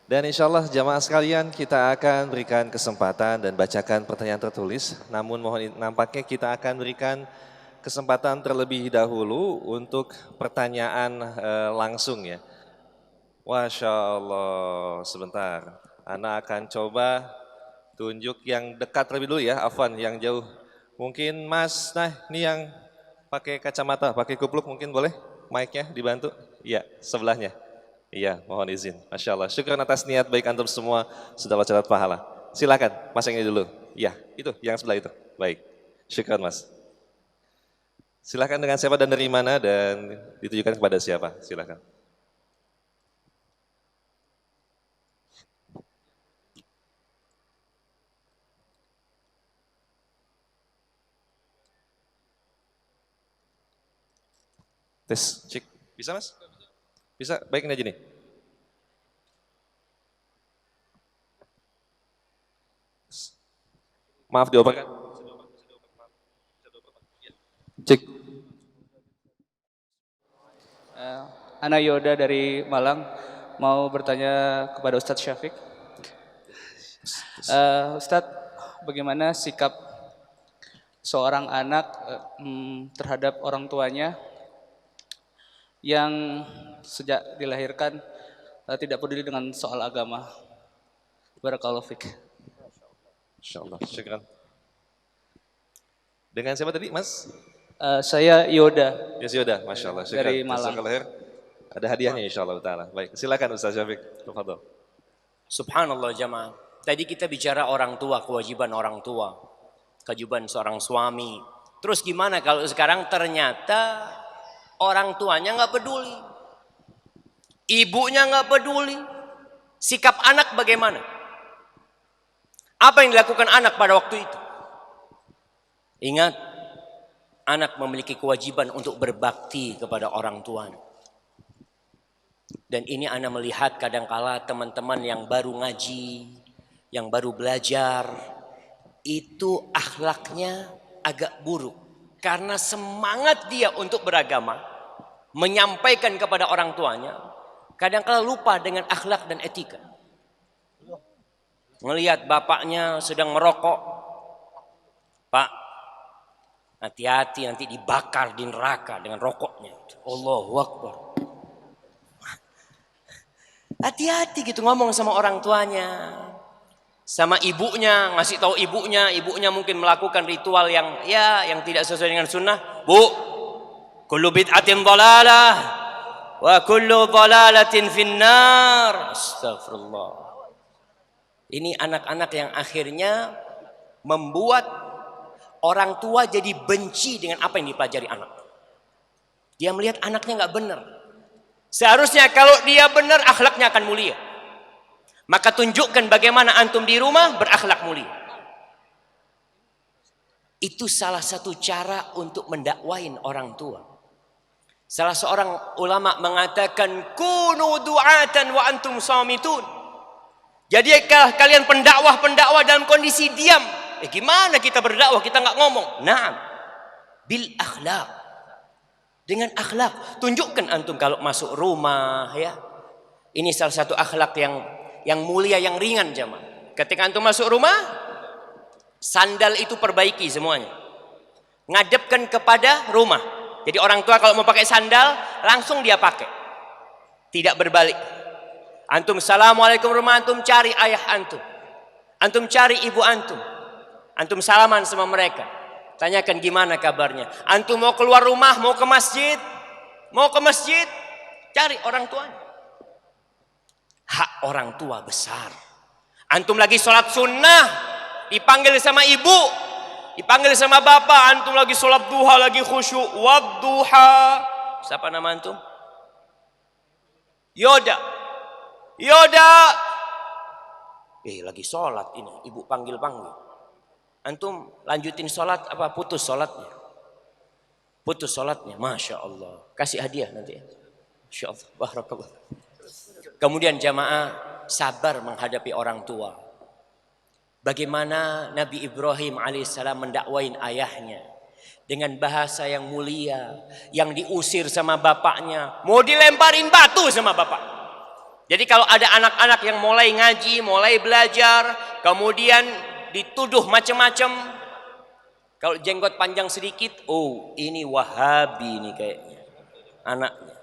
Dan insya Allah jamaah sekalian kita akan berikan kesempatan dan bacakan pertanyaan tertulis. Namun nampaknya kita akan berikan kesempatan terlebih dahulu untuk pertanyaan langsung ya. Masya Allah, sebentar. Ana akan coba tunjuk yang dekat terlebih dulu ya, Afwan yang jauh. Mungkin Mas, nah ini yang pakai kacamata, pakai kupluk mungkin boleh? Mic-nya dibantu? Iya, sebelahnya. Iya, mohon izin. Masya Allah. Syukur atas niat baik antum semua sudah mencatat pahala. Silakan, Mas yang ini dulu. Iya, itu yang sebelah itu. Baik. Syukur Mas. Silakan dengan siapa dan dari mana dan ditujukan kepada siapa? Silakan. Tes, cek. Bisa Mas? Bisa, baik ini aja nih. Maaf dioperkan. Cek. Ana Yoda dari Malang mau bertanya kepada Ustadz Syafiq. Ustadz, bagaimana sikap seorang anak terhadap orang tuanya yang sejak dilahirkan tidak peduli dengan soal agama? Barakallahu fiik. Insyaallah, syukran. Dengan siapa tadi, Mas? Saya Yoda. Yes, Yoda, Masya Allah. Syukran. Dari Malang. Ada hadiahnya insya Allah ta'ala. Baik, silakan Ustaz Syafiq. Tafadhol. Subhanallah jamaah. Tadi kita bicara orang tua, kewajiban orang tua. Kewajiban seorang suami. Terus gimana kalau sekarang ternyata orang tuanya nggak peduli. Ibunya nggak peduli. Sikap anak bagaimana? Apa yang dilakukan anak pada waktu itu? Ingat, anak memiliki kewajiban untuk berbakti kepada orang tuanya. Dan ini Ana melihat kadangkala teman-teman yang baru ngaji, yang baru belajar, itu akhlaknya agak buruk. Karena semangat dia untuk beragama, menyampaikan kepada orang tuanya, kadangkala lupa dengan akhlak dan etika. Melihat bapaknya sedang merokok, Pak, hati-hati nanti dibakar di neraka dengan rokoknya. Allahu Akbar. Hati-hati gitu ngomong sama orang tuanya. Sama ibunya, ngasih tahu ibunya mungkin melakukan ritual yang tidak sesuai dengan sunnah. Bu, kullu bid'atin dhalalah wa kullu dhalalatin finnar. Astagfirullah. Ini anak-anak yang akhirnya membuat orang tua jadi benci dengan apa yang dipelajari anak. Dia melihat anaknya nggak benar. Seharusnya kalau dia benar akhlaknya akan mulia. Maka tunjukkan bagaimana antum di rumah berakhlak mulia. Itu salah satu cara untuk mendakwain orang tua. Salah seorang ulama mengatakan kunu du'atan wa antum samitun. Jadi kalian pendakwah dalam kondisi diam. Gimana kita berdakwah kita nggak ngomong? Naam. Bil akhlak. Dengan akhlak, tunjukkan antum kalau masuk rumah ya. Ini salah satu akhlak yang mulia, yang ringan jamaah. Ketika antum masuk rumah, sandal itu perbaiki semuanya. Ngadepkan kepada rumah. Jadi orang tua kalau mau pakai sandal, langsung dia pakai. Tidak berbalik. Antum assalamualaikum rumah antum, cari ayah antum. Antum cari ibu antum. Antum salaman sama mereka. Tanyakan gimana kabarnya. Antum mau keluar rumah, mau ke masjid. Cari orang tuanya. Hak orang tua besar. Antum lagi sholat sunnah. Dipanggil sama ibu. Dipanggil sama bapak. Antum lagi sholat duha, lagi khusyuk. Wadduha. Siapa nama antum? Yoda. Lagi sholat ini. Ibu panggil. Antum lanjutin sholat apa putus sholatnya? Putus sholatnya, Masya Allah. Kasih hadiah nanti ya. Masya Allah, barakallah. Kemudian jamaah sabar menghadapi orang tua. Bagaimana Nabi Ibrahim alaihissalam mendakwain ayahnya. Dengan bahasa yang mulia. Yang diusir sama bapaknya. Mau dilemparin batu sama bapak. Jadi kalau ada anak-anak yang mulai ngaji, mulai belajar, kemudian dituduh macam-macam, kalau jenggot panjang sedikit, oh ini Wahabi nih kayaknya anaknya.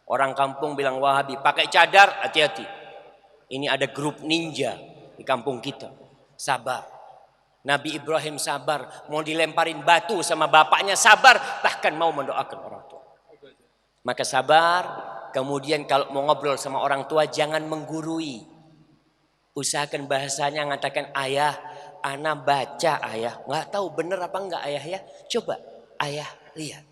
Orang kampung bilang Wahabi, pakai cadar, hati-hati. Ini ada grup ninja di kampung kita. Sabar. Nabi Ibrahim sabar, mau dilemparin batu sama bapaknya sabar, bahkan mau mendoakan orang tua. Maka sabar, kemudian kalau mau ngobrol sama orang tua jangan menggurui. Usahakan bahasanya mengatakan, ayah, ana baca ayah. Nggak tahu benar apa enggak ayah ya. Coba ayah lihat.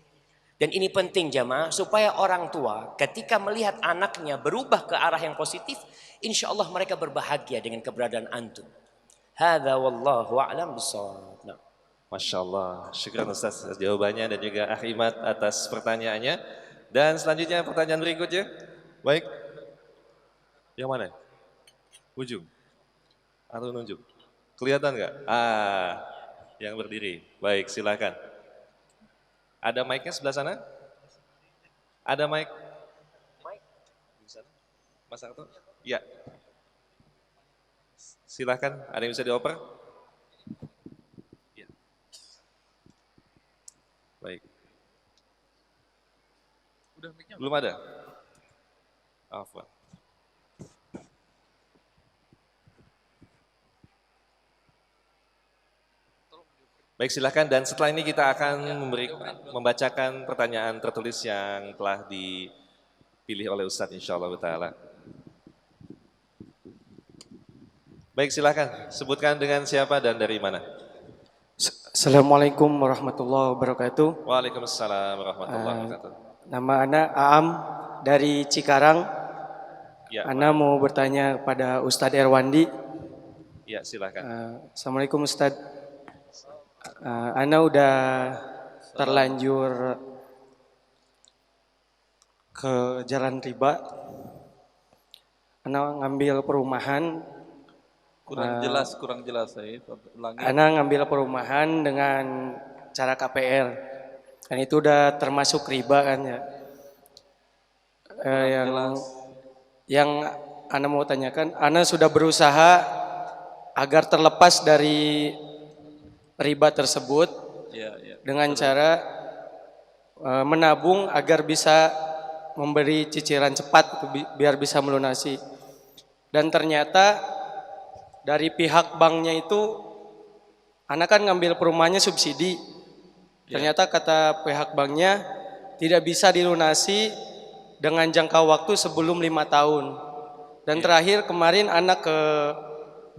Dan ini penting jamaah, supaya orang tua ketika melihat anaknya berubah ke arah yang positif, insya Allah mereka berbahagia dengan keberadaan antum. Hadza wallahu a'lam bishawab. Nah. Masya Allah, syukur Ustaz atas jawabannya dan juga Ahimad atas pertanyaannya. Dan selanjutnya pertanyaan berikutnya. Baik, yang mana? Ujung atau nunjuk? Kelihatan nggak? Yang berdiri. Baik, silakan. Ada mic-nya sebelah sana? Ada mic? Di sana? Mas Arto? Ya. Silakan, ada yang bisa dioper? Ya. Baik. Belum ada? Afwan. Baik, silakan, dan setelah ini kita akan membacakan pertanyaan tertulis yang telah dipilih oleh Ustadz insyaallah ta'ala. Baik, silakan, sebutkan dengan siapa dan dari mana. Assalamualaikum warahmatullahi wabarakatuh. Waalaikumsalam warahmatullahi wabarakatuh. Nama Ana Aam dari Cikarang. Ya, Ana mau bertanya kepada Ustadz Erwandi. Ya, silakan. Assalamualaikum Ustadz. Ana udah terlanjur ke jalan riba. Ana ngambil perumahan. Kurang jelas saya. Ana ngambil perumahan dengan cara KPR. Dan itu udah termasuk riba kan ya. Yang Ana mau tanyakan, Ana sudah berusaha agar terlepas dari riba tersebut dengan cara menabung agar bisa memberi cicilan cepat biar bisa melunasi. Dan ternyata dari pihak banknya itu, Ana kan ngambil perumahannya subsidi. Ternyata kata pihak banknya tidak bisa dilunasi dengan jangka waktu sebelum 5 tahun. Dan terakhir kemarin Ana ke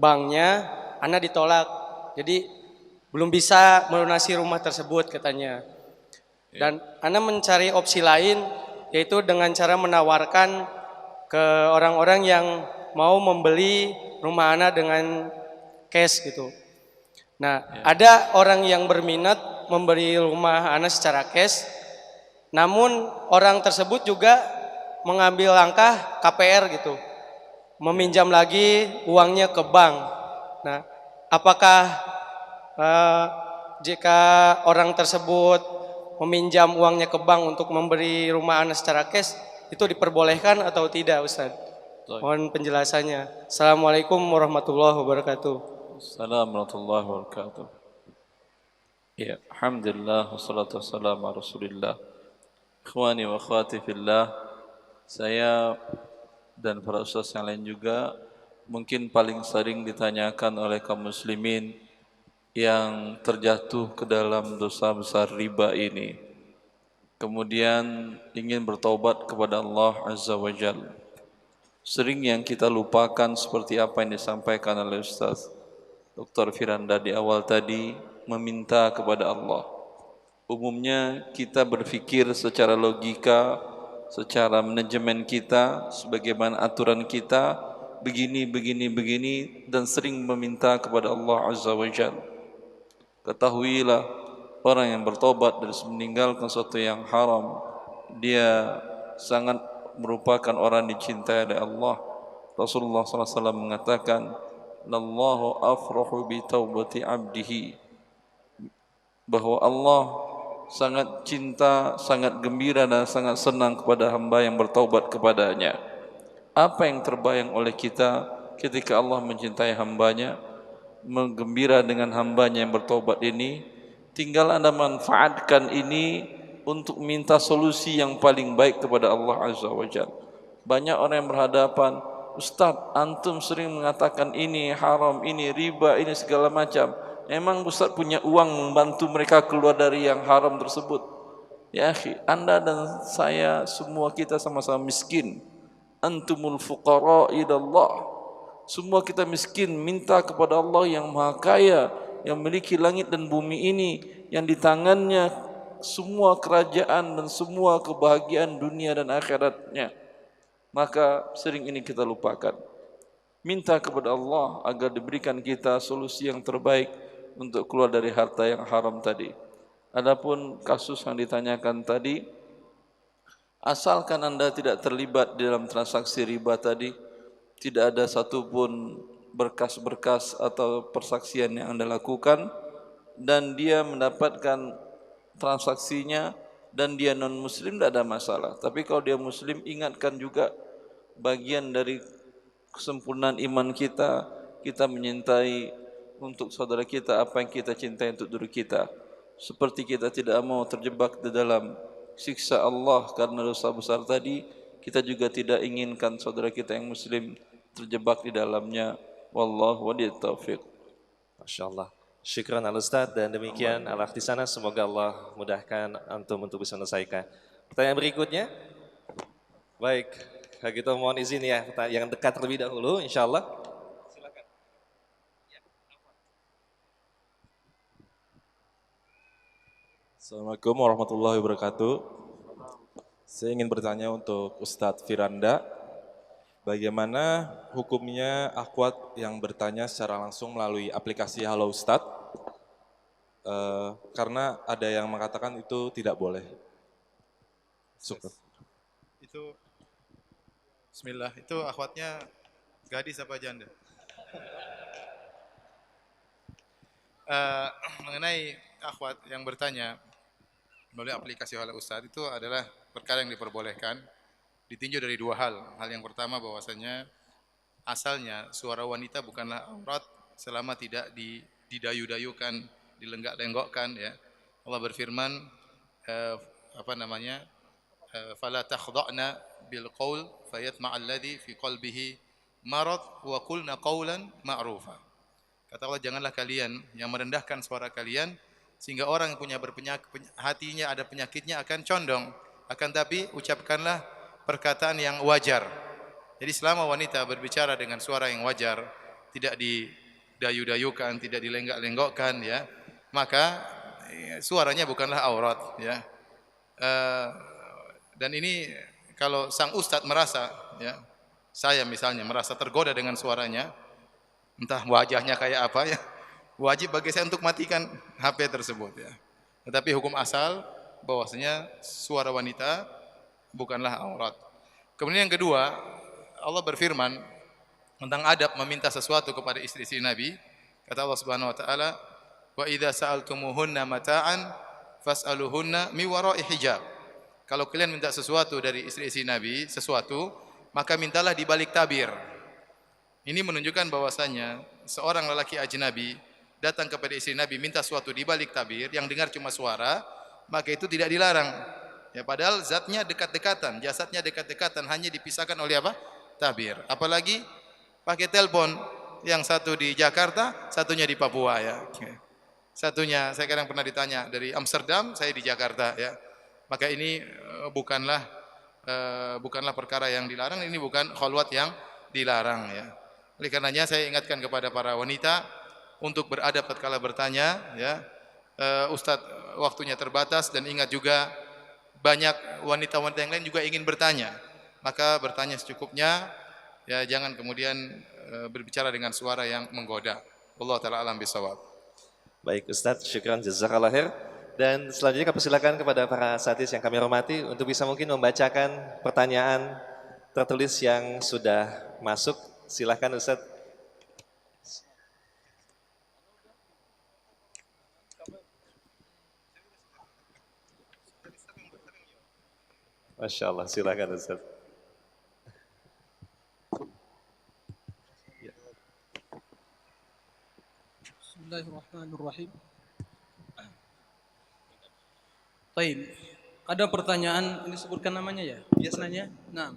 banknya, Ana ditolak. Jadi belum bisa melunasi rumah tersebut katanya. Dan Ana mencari opsi lain, yaitu dengan cara menawarkan ke orang-orang yang mau membeli rumah Ana dengan cash gitu. Nah, ada orang yang berminat membeli rumah Ana secara cash, namun orang tersebut juga mengambil langkah KPR gitu, meminjam lagi uangnya ke bank. Nah, apakah jika orang tersebut meminjam uangnya ke bank untuk memberi rumah Ana secara cash, itu diperbolehkan atau tidak Ustaz? Mohon penjelasannya. Assalamualaikum warahmatullahi wabarakatuh. Assalamualaikum warahmatullahi wabarakatuh. Ya, alhamdulillah wassalatu wassalamu ala Rasulillah. Ikhwani wa akhwati fillah, saya dan para ustaz yang lain juga mungkin paling sering ditanyakan oleh kaum muslimin yang terjatuh ke dalam dosa besar riba ini, kemudian ingin bertaubat kepada Allah Azza wa Jalla. Sering yang kita lupakan seperti apa yang disampaikan oleh Ustaz Dr. Firanda di awal tadi, meminta kepada Allah. Umumnya kita berpikir secara logika, secara manajemen kita, sebagaimana aturan kita, begini, dan sering meminta kepada Allah Azza wa Jalla. Ketahuilah, orang yang bertobat dari meninggalkan sesuatu yang haram, dia sangat merupakan orang dicintai oleh Allah. Rasulullah SAW mengatakan, "Allahu afrahu bi taubati abdihi," bahwa Allah sangat cinta, sangat gembira dan sangat senang kepada hamba yang bertaubat kepadanya. Apa yang terbayang oleh kita ketika Allah mencintai hambanya, menggembira dengan hambanya yang bertobat ini? Tinggal Anda manfaatkan ini untuk minta solusi yang paling baik kepada Allah Azza wa Jalla. Banyak orang yang berhadapan, Ustaz, antum sering mengatakan ini haram, ini riba, ini segala macam. Emang Ustaz punya uang membantu mereka keluar dari yang haram tersebut? Ya akhi, Anda dan saya semua kita sama-sama miskin. Antumul fuqara ila Allah. Semua kita miskin, minta kepada Allah yang Maha Kaya, yang memiliki langit dan bumi ini, yang di tangannya semua kerajaan dan semua kebahagiaan dunia dan akhiratnya. Maka sering ini kita lupakan. Minta kepada Allah agar diberikan kita solusi yang terbaik untuk keluar dari harta yang haram tadi. Adapun kasus yang ditanyakan tadi, asalkan Anda tidak terlibat di dalam transaksi riba tadi, tidak ada satupun berkas-berkas atau persaksian yang Anda lakukan, dan dia mendapatkan transaksinya dan dia non-muslim, tidak ada masalah. Tapi kalau dia muslim, ingatkan juga bagian dari kesempurnaan iman kita, kita menyintai untuk saudara kita apa yang kita cintai untuk diri kita. Seperti kita tidak mau terjebak di dalam siksa Allah karena dosa besar tadi, kita juga tidak inginkan saudara kita yang muslim terjebak di dalamnya. Wallahu waliyut taufiq. Masya Allah. Syukran al Ustaz, dan demikian al-akh di sana. Semoga Allah mudahkan antum untuk bisa menyelesaikan. Pertanyaan berikutnya. Baik, kalau gitu mohon izin ya, yang dekat terlebih dahulu insya Allah. Assalamualaikum warahmatullahi wabarakatuh. Saya ingin bertanya untuk Ustadz Firanda, bagaimana hukumnya akhwat yang bertanya secara langsung melalui aplikasi Halo Ustadz? Karena ada yang mengatakan itu tidak boleh. Syukur. Itu Bismillah, itu akhwatnya gadis apa janda? Mengenai akhwat yang bertanya melalui aplikasi Halo Ustadz, itu adalah perkara yang diperbolehkan, ditinjau dari dua hal. Hal yang pertama bahwasanya asalnya suara wanita bukanlah aurat selama tidak didayu-dayukan, dilenggak-lenggokkan ya. Allah berfirman fala takhda'na bil qaul fayatma'al ladzi fi qalbihi marad wa qulna qawlan ma'rufa. Kata Allah, janganlah kalian yang merendahkan suara kalian sehingga orang yang punya hatinya ada penyakitnya akan condong. Akan tapi ucapkanlah perkataan yang wajar. Jadi selama wanita berbicara dengan suara yang wajar, tidak didayu-dayukan, tidak dilenggak-lenggokkan ya, maka suaranya bukanlah aurat ya. Dan ini kalau sang ustadz merasa ya, saya misalnya merasa tergoda dengan suaranya, entah wajahnya kayak apa ya, wajib bagi saya untuk matikan HP tersebut ya. Tetapi hukum asal bahwasanya suara wanita bukanlah aurat. Kemudian yang kedua, Allah berfirman tentang adab meminta sesuatu kepada istri-istri Nabi. Kata Allah Subhanahu wa taala, "Wa idza sa'altumuhunna mata'an fas'aluhunna mi wara'i hijab." Kalau kalian minta sesuatu dari istri-istri Nabi, sesuatu, maka mintalah di balik tabir. Ini menunjukkan bahwasanya seorang lelaki ajnabi datang kepada istri Nabi minta sesuatu di balik tabir yang dengar cuma suara, maka itu tidak dilarang. Ya, padahal zatnya dekat-dekatan, jasadnya dekat-dekatan, hanya dipisahkan oleh apa? Tabir. Apalagi pakai telepon, yang satu di Jakarta, satunya di Papua ya. Satunya saya kadang pernah ditanya dari Amsterdam, saya di Jakarta ya. Maka ini bukanlah perkara yang dilarang, ini bukan khalwat yang dilarang ya. Oleh karenanya saya ingatkan kepada para wanita untuk beradab tatkala bertanya ya. Ustadz waktunya terbatas dan ingat juga banyak wanita-wanita yang lain juga ingin bertanya. Maka bertanya secukupnya ya, jangan kemudian berbicara dengan suara yang menggoda. Wallahu taala alam bisawab. Baik Ustadz, syukran jazakallah khair. Dan selanjutnya kami persilakan kepada para satis yang kami hormati untuk bisa mungkin membacakan pertanyaan tertulis yang sudah masuk. Silakan Ustadz. Masya Allah, silakan Ustadz. Bismillahirrahmanirrahim. Baik. Ada pertanyaan, ini sebutkan namanya ya? Penanya. Nah.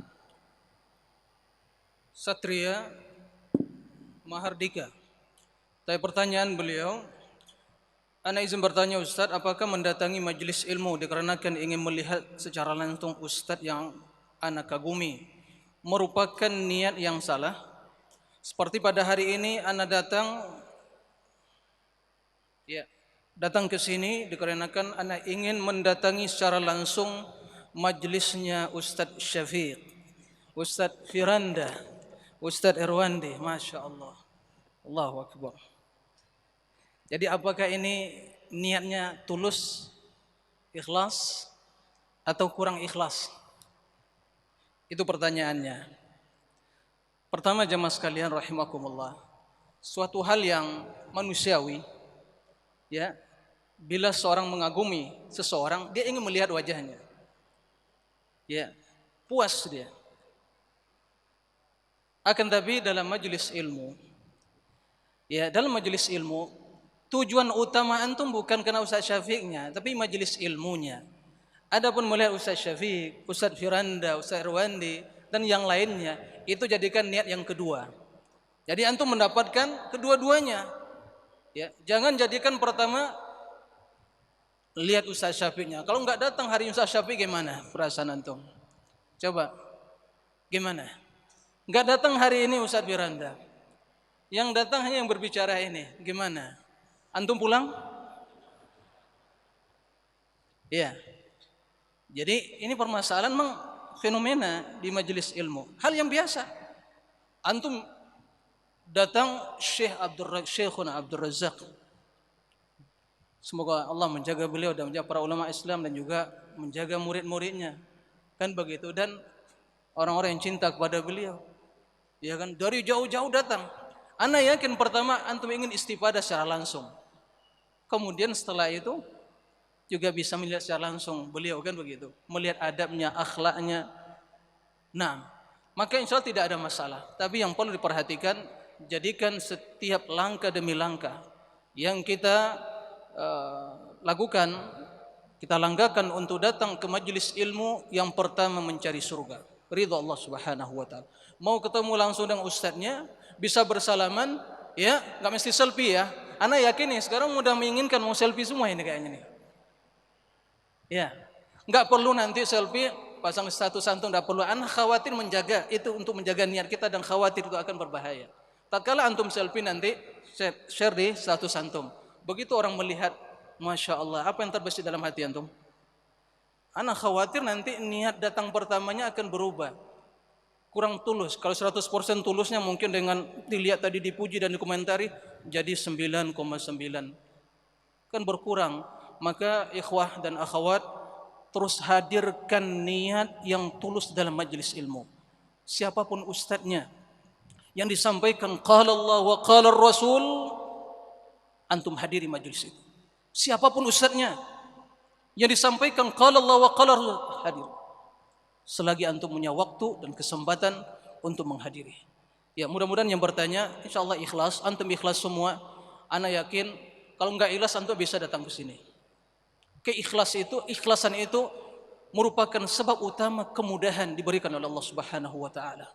Satria Mahardika. Tapi pertanyaan beliau, ana izin bertanya Ustaz, apakah mendatangi majelis ilmu dikarenakan ingin melihat secara langsung Ustaz yang ana kagumi merupakan niat yang salah? Seperti pada hari ini ana datang ke sini dikarenakan ana ingin mendatangi secara langsung majelisnya Ustaz Syafiq, Ustaz Firanda, Ustaz Irwandi, Masya Allah. Allahu Akbar. Jadi apakah ini niatnya tulus, ikhlas, atau kurang ikhlas? Itu pertanyaannya. Pertama jemaah sekalian rahimakumullah, suatu hal yang manusiawi, ya, bila seorang mengagumi seseorang, dia ingin melihat wajahnya, ya, puas dia. Akan tapi dalam majelis ilmu, ya, dalam majelis ilmu tujuan utama antum bukan karena Ustaz Syafiqnya, tapi majelis ilmunya. Adapun melihat Ustaz Syafiq, Ustaz Firanda, Ustaz Irwandi dan yang lainnya, itu jadikan niat yang kedua. Jadi antum mendapatkan kedua-duanya. Ya, jangan jadikan pertama lihat Ustaz Syafiqnya. Kalau enggak datang hari Ustaz Syafiq gimana perasaan antum? Coba. Gimana? Enggak datang hari ini Ustaz Firanda. Yang datang hanya yang berbicara ini. Gimana? Antum pulang? Iya. Jadi ini permasalahan memang fenomena di majelis ilmu. Hal yang biasa. Antum datang Syekhuna Abdul Razak. Semoga Allah menjaga beliau dan menjaga para ulama Islam dan juga menjaga murid-muridnya. Kan begitu, dan orang-orang yang cinta kepada beliau. Ya kan, dari jauh-jauh datang. Ana yakin pertama antum ingin istifadah secara langsung. Kemudian setelah itu juga bisa melihat secara langsung beliau, kan begitu. Melihat adabnya, akhlaknya. Nah, maka insya Allah tidak ada masalah. Tapi yang perlu diperhatikan, jadikan setiap langkah demi langkah yang kita lakukan, kita langkahkan untuk datang ke majelis ilmu, yang pertama mencari surga, ridha Allah Subhanahu wa taala. Mau ketemu langsung dengan ustadznya, bisa bersalaman, ya, enggak mesti selfie ya. Ana yakin nih sekarang mudah menginginkan mau selfie semua ini kayaknya nih. Ya, enggak perlu nanti selfie pasang status antum, enggak perlu. Ana khawatir menjaga itu, untuk menjaga niat kita, dan khawatir itu akan berbahaya. Tatkala antum selfie nanti share di status antum. Begitu orang melihat, Masya Allah, apa yang terbesit dalam hati antum? Ana khawatir nanti niat datang pertamanya akan berubah, kurang tulus. Kalau 100% tulusnya mungkin dengan dilihat tadi, dipuji dan dikomentari, jadi 9,9. Kan berkurang. Maka ikhwah dan akhwat, terus hadirkan niat yang tulus dalam majelis ilmu. Siapapun ustadznya, yang disampaikan qala Allah wa qala Rasul, antum hadiri majelis itu. Siapapun ustadznya, yang disampaikan qala Allah wa qala Rasul, hadir. Selagi antum punya waktu dan kesempatan untuk menghadiri. Ya, mudah-mudahan yang bertanya insyaallah ikhlas, antum ikhlas semua. Ana yakin kalau enggak ikhlas antum bisa datang ke sini. Ikhlasan itu merupakan sebab utama kemudahan diberikan oleh Allah Subhanahu wa taala.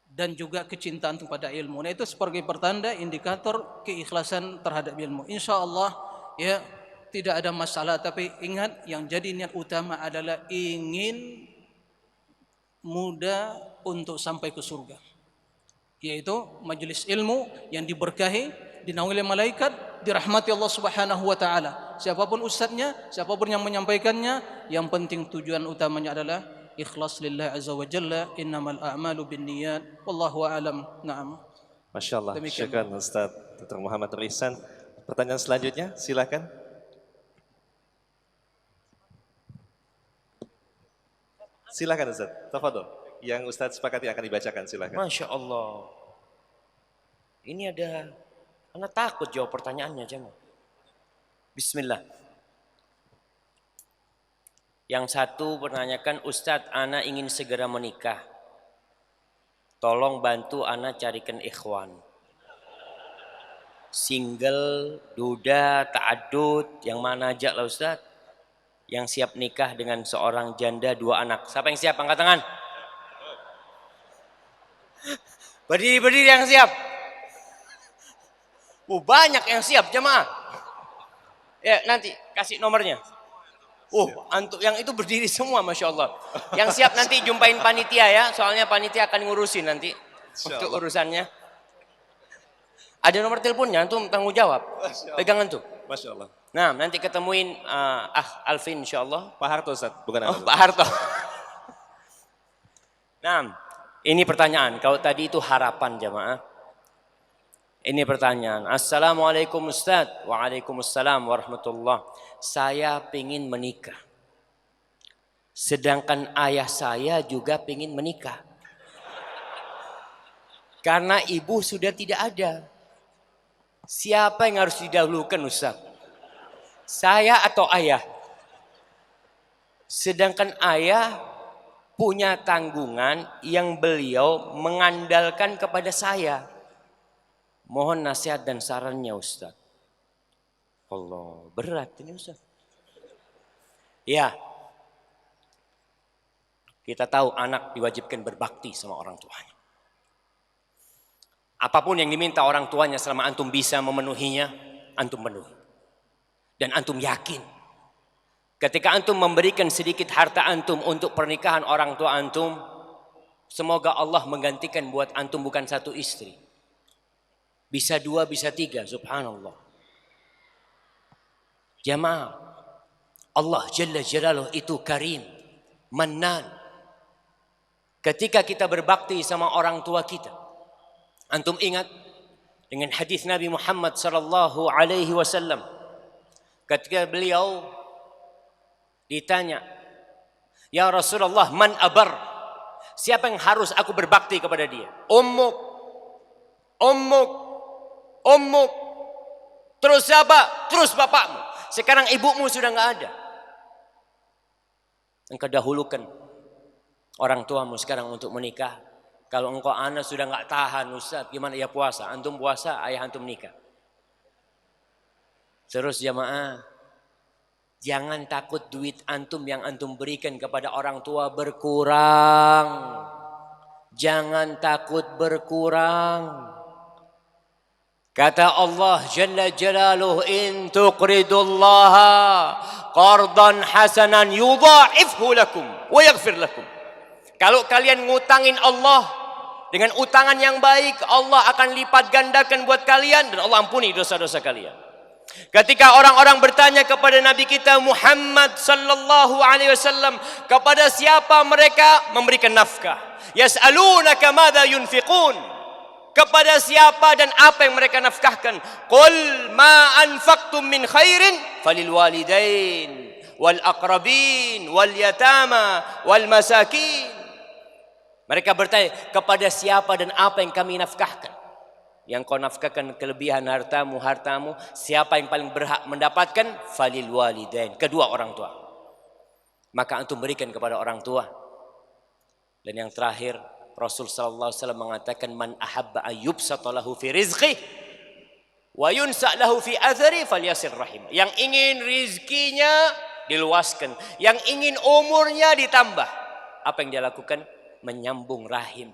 Dan juga kecintaan kepada ilmu. Nah, itu sebagai pertanda indikator keikhlasan terhadap ilmu. Insyaallah ya, tidak ada masalah, tapi ingat yang jadi niat utama adalah ingin mudah untuk sampai ke surga, yaitu majelis ilmu yang diberkahi, dinaungi oleh malaikat, dirahmati Allah Subhanahu wa taala. Siapapun ustadznya, siapapun yang menyampaikannya, yang penting tujuan utamanya adalah ikhlas lillah azza wa jalla, innamal a'malu binniyat, wallahu a'lam. Naam. Masya Allah, syukran Ustaz Dr. Muhammad Nur Ihsan. Pertanyaan selanjutnya, silakan. Silakan Ustaz, tafadhol. Yang Ustaz sepakati akan dibacakan, silakan. Masya Allah. Ini ada, anak takut jawab pertanyaannya, jemaah. Bismillah. Yang satu menanyakan, Ustadz, ana ingin segera menikah. Tolong bantu ana carikan ikhwan. single, duda, ta'adud, yang mana aja lah Ustaz? Yang siap nikah dengan seorang janda 2 anak. Siapa yang siap? Angkat tangan. Berdiri yang siap. Banyak yang siap jemaah. Ya nanti kasih nomornya. Antuk yang itu berdiri semua, masya Allah. Yang siap nanti jumpain panitia ya, soalnya panitia akan ngurusin nanti untuk urusannya. Ada nomor teleponnya, antum tanggung jawab. Pegang antum. Masya Allah. Nah, nanti ketemuin Alvin insya Allah. Pak Harto Ustaz, bukan Anda. Pak Harto. Nah, ini pertanyaan. Kalau tadi itu harapan jamaah. Ini pertanyaan. Assalamualaikum Ustaz. Waalaikumsalam warahmatullah. Saya pingin menikah. Sedangkan ayah saya juga pingin menikah. Karena ibu sudah tidak ada. Siapa yang harus didahulukan Ustaz? Saya atau ayah? Sedangkan ayah punya tanggungan yang beliau mengandalkan kepada saya. Mohon nasihat dan sarannya Ustaz. Allah, berat ini Ustaz. Ya, kita tahu anak diwajibkan berbakti sama orang tuanya. Apapun yang diminta orang tuanya selama antum bisa memenuhinya, antum penuhi. Dan antum yakin, ketika antum memberikan sedikit harta antum untuk pernikahan orang tua antum, semoga Allah menggantikan buat antum bukan 1 istri. Bisa 2, bisa 3, subhanallah. Jamaah, Allah Jalla Jalaluh itu karim, mannan. Ketika kita berbakti sama orang tua kita, antum ingat dengan hadis Nabi Muhammad sallallahu alaihi wasallam ketika beliau ditanya, "Ya Rasulullah, man abar?" Siapa yang harus aku berbakti kepada dia? Ummuk. Terus siapa? Terus bapakmu. Sekarang ibumu sudah enggak ada. Engkau dahulukan orang tuamu sekarang untuk menikah. Kalau engkau anak sudah enggak tahan Ustaz, gimana ya puasa? Antum puasa, ayah antum nikah. Terus jamaah, jangan takut duit antum yang antum berikan kepada orang tua berkurang. Jangan takut berkurang. Kata Allah Jalla Jalaluh, in tuqridullaha qardan hasanan yudha'ifhu lakum wa yaghfir lakum. Kalau kalian ngutangin Allah dengan utangan yang baik, Allah akan lipat gandakan buat kalian dan Allah ampuni dosa-dosa kalian. Ketika orang-orang bertanya kepada Nabi kita Muhammad sallallahu alaihi wasallam, kepada siapa mereka memberikan nafkah? Yas'alunaka madza yunfiqun? Kepada siapa dan apa yang mereka nafkahkan? Qul ma anfaqtum min khairin falil walidain wal aqrabin wal yatama wal masakin. Mereka bertanya, kepada siapa dan apa yang kami nafkahkan? Yang kau nafkahkan kelebihan hartamu, siapa yang paling berhak mendapatkan? Falil walidain, kedua orang tua. Maka antum berikan kepada orang tua. Dan yang terakhir, Rasul sallallahu alaihi wasallam mengatakan, man ahabba ayyubsata lahu fi rizqi wa yunsa lahu fi athari falyasir rahim. Yang ingin rizkinya diluaskan, yang ingin umurnya ditambah, apa yang dia lakukan? Menyambung rahim.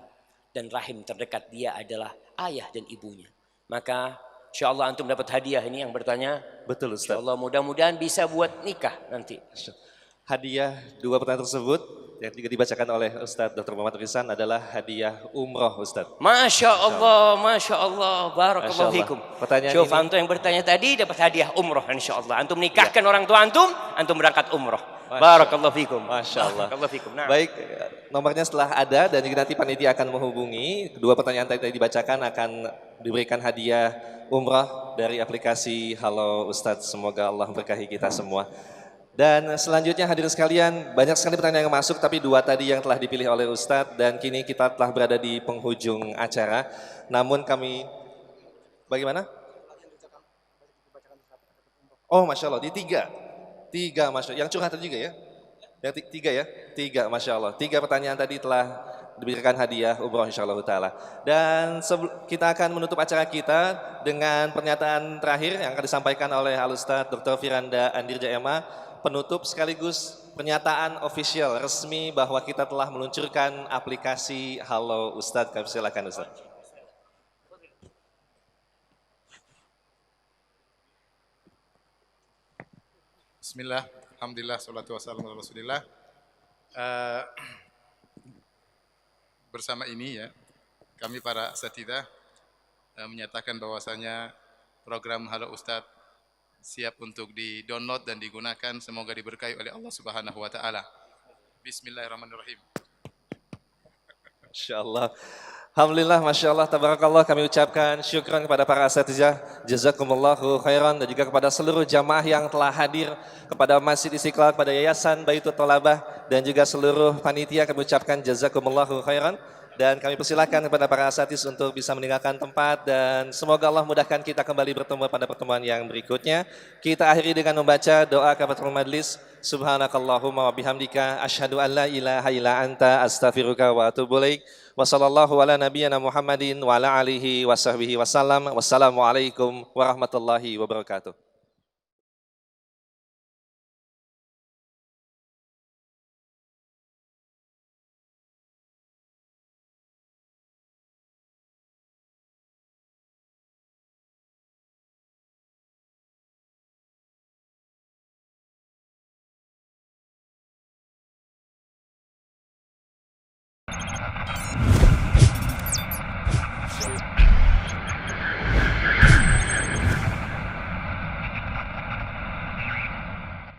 Dan rahim terdekat dia adalah ayah dan ibunya. Maka insyaallah antum dapat hadiah ini yang bertanya. Betul Ustaz. Insyaallah mudah-mudahan bisa buat nikah nanti. Hadiah 2 pertanyaan tersebut yang juga dibacakan oleh Ustaz Dr. Muhammad Rizan adalah hadiah umroh Ustaz. Masya Allah, barakallahu fikum. Pertanyaan Syuf, ini, antum yang bertanya tadi dapat hadiah umroh insyaallah. Antum nikahkan orang tua antum berangkat umroh. Barakallahu fikum. Masya Allah. Barakallahu fikum. Nah. Baik, nomornya setelah ada dan juga nanti panitia akan menghubungi. 2 pertanyaan tadi dibacakan akan diberikan hadiah umrah dari aplikasi Halo Ustadz. Semoga Allah memberkahi kita semua. Dan selanjutnya hadirin sekalian, banyak sekali pertanyaan yang masuk, tapi 2 tadi yang telah dipilih oleh Ustadz, dan kini kita telah berada di penghujung acara. Namun kami, bagaimana? Oh Masya Allah, di 3 Masya Allah, yang curhat tadi juga ya? Yang 3 ya? 3 Masya Allah, 3 pertanyaan tadi telah diberikan hadiah umroh insyaallah taala. Dan kita akan menutup acara kita dengan pernyataan terakhir yang akan disampaikan oleh Al Ustaz Dr. Firanda Andirja MA, penutup sekaligus pernyataan official resmi bahwa kita telah meluncurkan aplikasi Halo Ustaz. Kami silakan Ustaz. Bismillah, alhamdulillah, salatu wassalamu ala rasulillah. Bersama ini ya, kami para asatidzah menyatakan bahwasanya program Halo Ustadz siap untuk di-download dan digunakan. Semoga diberkahi oleh Allah Subhanahu wa taala. Bismillahirrahmanirrahim. Insyaallah. Alhamdulillah, Masya Allah, Tabarakallah, kami ucapkan syukran kepada para asatizah, jazakumullahu khairan, dan juga kepada seluruh jamaah yang telah hadir, kepada Masjid Istiqlal, kepada Yayasan Baitul Thalabah, dan juga seluruh panitia kami ucapkan jazakumullahu khairan. Dan kami persilakan kepada para asatiz untuk bisa meninggalkan tempat, dan semoga Allah mudahkan kita kembali bertemu pada pertemuan yang berikutnya. Kita akhiri dengan membaca doa kafaratul majlis. Subhanakallahumma wa bihamdika asyhadu an la ilaha illa anta astaghfiruka wa atubu ilaik. Wa sallallahu ala nabiyyina Muhammadin wa ala alihi wa sahbihi wasallam. Wassalamualaikum warahmatullahi wabarakatuh.